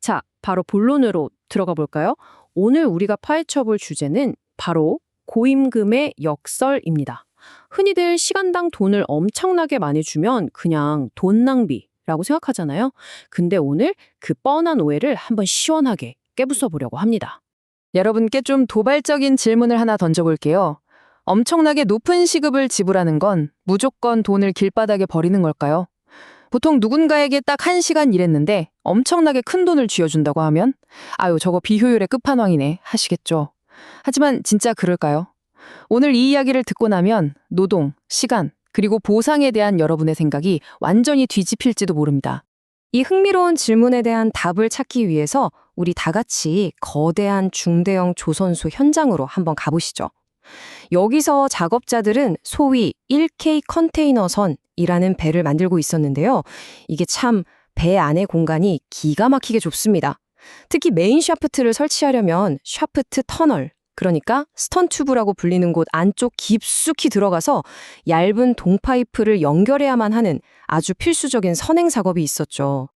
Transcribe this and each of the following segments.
자, 바로 본론으로 들어가 볼까요? 오늘 우리가 파헤쳐 볼 주제는 바로 고임금의 역설입니다. 흔히들 시간당 돈을 엄청나게 많이 주면 그냥 돈 낭비라고 생각하잖아요. 근데 오늘 그 뻔한 오해를 한번 시원하게 깨부숴 보려고 합니다. 여러분께 좀 도발적인 질문을 하나 던져볼게요. 엄청나게 높은 시급을 지불하는 건 무조건 돈을 길바닥에 버리는 걸까요? 보통 누군가에게 딱 1시간 일했는데 엄청나게 큰 돈을 쥐어준다고 하면 아유 저거 비효율의 끝판왕이네 하시겠죠. 하지만 진짜 그럴까요? 오늘 이 이야기를 듣고 나면 노동, 시간, 그리고 보상에 대한 여러분의 생각이 완전히 뒤집힐지도 모릅니다. 이 흥미로운 질문에 대한 답을 찾기 위해서 우리 다 같이 거대한 중대형 조선소 현장으로 한번 가보시죠. 여기서 작업자들은 소위 1K 컨테이너선이라는 배를 만들고 있었는데요. 이게 참 배 안의 공간이 기가 막히게 좁습니다. 특히 메인 샤프트를 설치하려면 샤프트 터널, 그러니까 스턴튜브라고 불리는 곳 안쪽 깊숙이 들어가서 얇은 동파이프를 연결해야만 하는 아주 필수적인 선행 작업이 있었죠.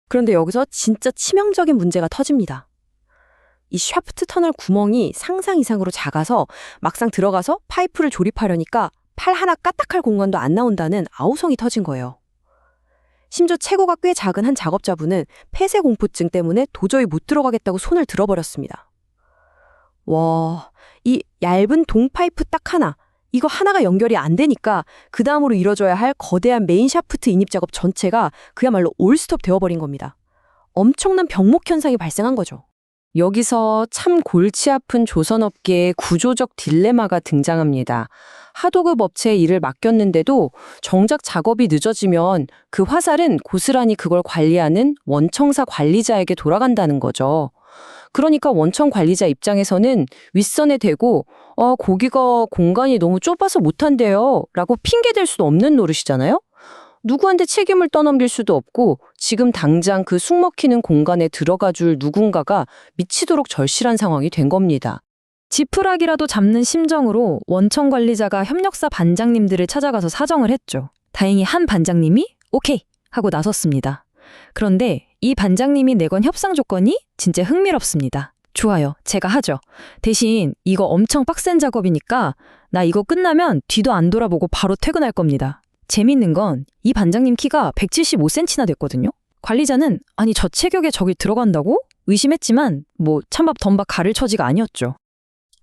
그런데 여기서 진짜 치명적인 문제가 터집니다. 이 샤프트 터널 구멍이 상상 이상으로 작아서 막상 들어가서 파이프를 조립하려니까 팔 하나 까딱할 공간도 안 나온다는 아우성이 터진 거예요. 심지어 체구가 꽤 작은 한 작업자분은 폐쇄공포증 때문에 도저히 못 들어가겠다고 손을 들어버렸습니다. 와, 이 얇은 동파이프 딱 하나, 이거 하나가 연결이 안 되니까 그 다음으로 이뤄져야 할 거대한 메인 샤프트 인입 작업 전체가 그야말로 올스톱 되어버린 겁니다. 엄청난 병목 현상이 발생한 거죠. 여기서 참 골치 아픈 조선업계의 구조적 딜레마가 등장합니다. 하도급 업체에 일을 맡겼는데도 정작 작업이 늦어지면 그 화살은 고스란히 그걸 관리하는 원청사 관리자에게 돌아간다는 거죠. 그러니까 원청 관리자 입장에서는 윗선에 대고 거기가 공간이 너무 좁아서 못한대요 라고 핑계댈 수도 없는 노릇이잖아요. 누구한테 책임을 떠넘길 수도 없고 지금 당장 그 숙먹히는 공간에 들어가 줄 누군가가 미치도록 절실한 상황이 된 겁니다. 지푸라기라도 잡는 심정으로 원청 관리자가 협력사 반장님들을 찾아가서 사정을 했죠. 다행히 한 반장님이 오케이 하고 나섰습니다. 그런데 이 반장님이 내건 협상 조건이 진짜 흥미롭습니다. 좋아요, 제가 하죠. 대신 이거 엄청 빡센 작업이니까 나 이거 끝나면 뒤도 안 돌아보고 바로 퇴근할 겁니다. 재밌는 건 이 반장님 키가 175cm나 됐거든요. 관리자는 아니 저 체격에 저기 들어간다고? 의심했지만 뭐 찬밥 덤밥 가를 처지가 아니었죠.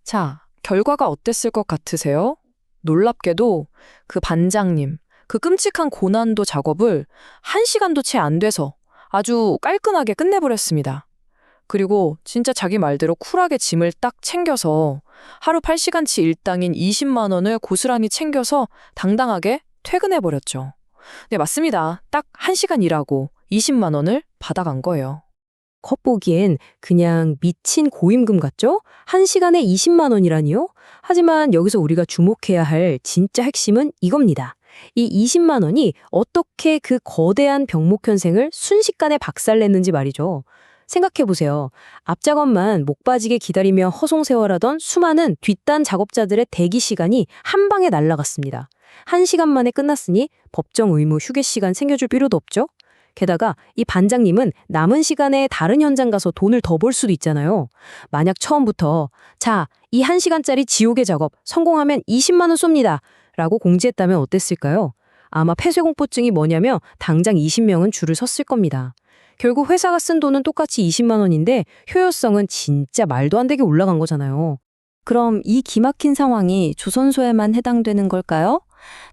자, 결과가 어땠을 것 같으세요? 놀랍게도 그 반장님, 그 끔찍한 고난도 작업을 1시간도 채 안 돼서 아주 깔끔하게 끝내버렸습니다. 그리고 진짜 자기 말대로 쿨하게 짐을 딱 챙겨서 하루 8시간치 일당인 20만 원을 고스란히 챙겨서 당당하게 퇴근해버렸죠. 네, 맞습니다. 딱 1시간 일하고 20만 원을 받아간 거예요. 겉보기엔 그냥 미친 고임금 같죠? 1시간에 20만 원이라니요? 하지만 여기서 우리가 주목해야 할 진짜 핵심은 이겁니다. 이 20만 원이 어떻게 그 거대한 병목 현생을 순식간에 박살냈는지 말이죠. 생각해보세요. 앞작업만 목 빠지게 기다리며 허송세월하던 수많은 뒷단 작업자들의 대기 시간이 한 방에 날아갔습니다. 1시간 만에 끝났으니 법정 의무 휴게 시간 챙겨줄 필요도 없죠? 게다가 이 반장님은 남은 시간에 다른 현장 가서 돈을 더 벌 수도 있잖아요. 만약 처음부터 자, 이 1시간짜리 지옥의 작업 성공하면 20만 원 쏩니다. 라고 공지했다면 어땠을까요? 아마 폐쇄공포증이 뭐냐면 당장 20명은 줄을 섰을 겁니다. 결국 회사가 쓴 돈은 똑같이 20만 원인데 효율성은 진짜 말도 안 되게 올라간 거잖아요. 그럼 이 기막힌 상황이 조선소에만 해당되는 걸까요?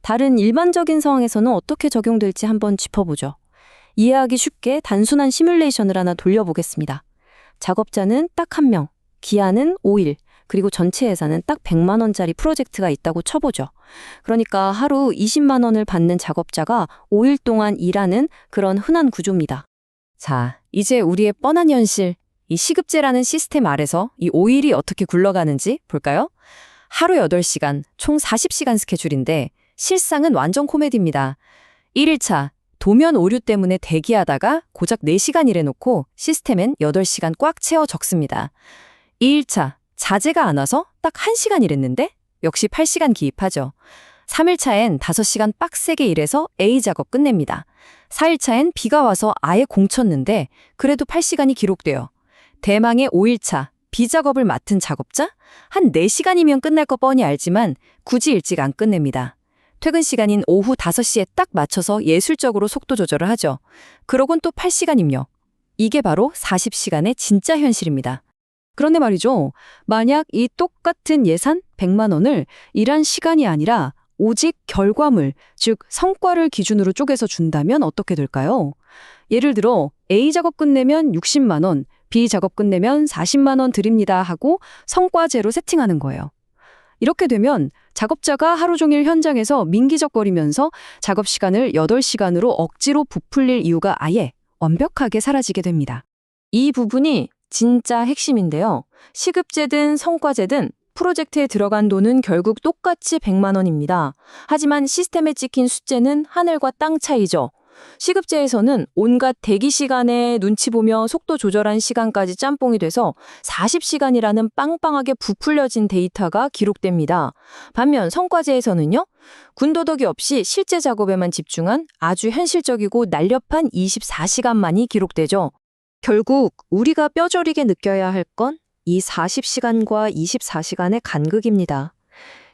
다른 일반적인 상황에서는 어떻게 적용될지 한번 짚어보죠. 이해하기 쉽게 단순한 시뮬레이션을 하나 돌려보겠습니다. 작업자는 딱 1명, 기한은 5일, 그리고 전체 예산은 딱 100만 원짜리 프로젝트가 있다고 쳐보죠. 그러니까 하루 20만 원을 받는 작업자가 5일 동안 일하는 그런 흔한 구조입니다. 자, 이제 우리의 뻔한 현실, 이 시급제라는 시스템 아래서 이 5일이 어떻게 굴러가는지 볼까요? 하루 8시간, 총 40시간 스케줄인데 실상은 완전 코미디입니다. 1일차, 도면 오류 때문에 대기하다가 고작 4시간 일해놓고 시스템엔 8시간 꽉 채워 적습니다. 2일차, 자재가 안 와서 딱 1시간 일했는데 역시 8시간 기입하죠. 3일차엔 5시간 빡세게 일해서 A 작업 끝냅니다. 4일차엔 비가 와서 아예 공쳤는데 그래도 8시간이 기록돼요. 대망의 5일차, 비작업을 맡은 작업자? 한 4시간이면 끝날 거 뻔히 알지만 굳이 일찍 안 끝냅니다. 퇴근 시간인 오후 5시에 딱 맞춰서 예술적으로 속도 조절을 하죠. 그러곤 또 8시간 입력. 이게 바로 40시간의 진짜 현실입니다. 그런데 말이죠. 만약 이 똑같은 예산 100만 원을 일한 시간이 아니라 오직 결과물, 즉 성과를 기준으로 쪼개서 준다면 어떻게 될까요? 예를 들어 A 작업 끝내면 60만 원, B 작업 끝내면 40만 원 드립니다 하고 성과제로 세팅하는 거예요. 이렇게 되면 작업자가 하루 종일 현장에서 민기적거리면서 작업 시간을 8시간으로 억지로 부풀릴 이유가 아예 완벽하게 사라지게 됩니다. 이 부분이 진짜 핵심인데요. 시급제든 성과제든 프로젝트에 들어간 돈은 결국 똑같이 100만 원입니다. 하지만 시스템에 찍힌 숫자는 하늘과 땅 차이죠. 시급제에서는 온갖 대기 시간에 눈치 보며 속도 조절한 시간까지 짬뽕이 돼서 40시간이라는 빵빵하게 부풀려진 데이터가 기록됩니다. 반면 성과제에서는요, 군더더기 없이 실제 작업에만 집중한 아주 현실적이고 날렵한 24시간만이 기록되죠. 결국 우리가 뼈저리게 느껴야 할 건 이 40시간과 24시간의 간극입니다.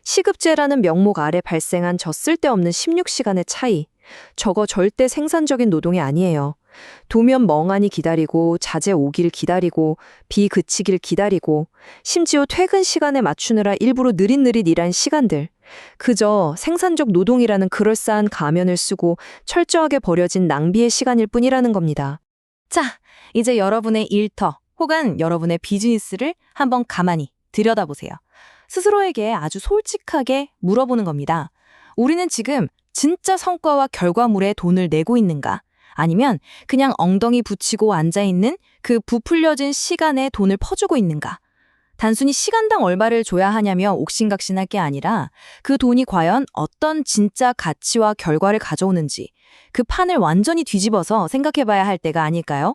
시급제라는 명목 아래 발생한 저 쓸데없는 16시간의 차이. 저거 절대 생산적인 노동이 아니에요. 도면 멍하니 기다리고 자재 오길 기다리고 비 그치길 기다리고 심지어 퇴근 시간에 맞추느라 일부러 느릿느릿 일한 시간들. 그저 생산적 노동이라는 그럴싸한 가면을 쓰고 철저하게 버려진 낭비의 시간일 뿐이라는 겁니다. 자, 이제 여러분의 일터 혹은 여러분의 비즈니스를 한번 가만히 들여다보세요. 스스로에게 아주 솔직하게 물어보는 겁니다. 우리는 지금 진짜 성과와 결과물에 돈을 내고 있는가? 아니면 그냥 엉덩이 붙이고 앉아있는 그 부풀려진 시간에 돈을 퍼주고 있는가? 단순히 시간당 얼마를 줘야 하냐며 옥신각신할 게 아니라 그 돈이 과연 어떤 진짜 가치와 결과를 가져오는지 그 판을 완전히 뒤집어서 생각해봐야 할 때가 아닐까요?